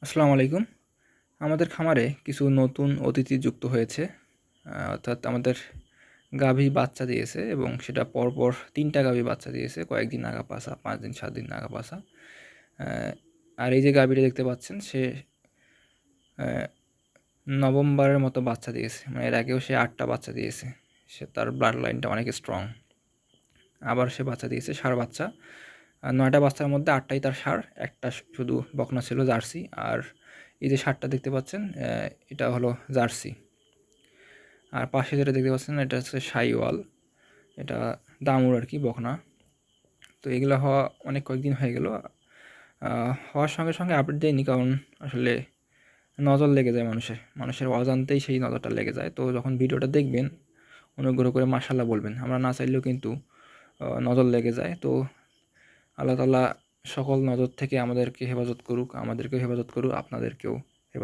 আসসালামু আলাইকুম। আমাদের খামারে কিছু নতুন অতিথি যুক্ত হয়েছে। অর্থাৎ আমাদের গাভী বাচ্চা দিয়েছে এবং সেটা পরপর ৩ টা গাভী বাচ্চা দিয়েছে। কয়েকদিন আগা-পাছা, ৫ দিন ৭ দিন আগা-পাছা। অ্যা আর এই যে গাভীটা দেখতে পাচ্ছেন সে অ্যা নবম বারের মতো বাচ্চা দিয়েছে। মানে এর আগেও সে ৮ টা বাচ্চা দিয়েছে। তার ব্লাড লাইনটা অনেক স্ট্রং। আবার সে বাচ্চা দিয়েছে ষাঁড় বাচ্চা। ৯ টা বাচ্চার মধ্যে ৮ টাই তার ষাঁড়, একটা শুধু বকনা ছিল জার্সি। আর এই যে ষাঁড়টা দেখতে পাচ্ছেন এটা হলো জার্সি। আর পাশে যেটা দেখতে পাচ্ছেন এটা হচ্ছে শাহিওয়াল। এটা দামুর আরকি বকনা। তো এগুলো হওয়া অনেক কয়েকদিন হয়ে গেল। হওয়ার সঙ্গে, সঙ্গে আপডেট দেইনি কারণ আসলে নজর লেগে যায় মানুষের। মানুষের অজান্তেই সেই নজরটা লেগে যায়। তো যখন ভিডিওটা দেখবেন অনুগ্রহ করে মাশাআল্লাহ বলবেন। আমরা না চাইলেও কিন্তু নজর লেগে যায়। তো আল্লাহ তাআলা সকল নজর থেকে আমাদেরকে হেফাজত করুক, আমাদেরকেও হেফাজত করুক, আপনাদেরকেও।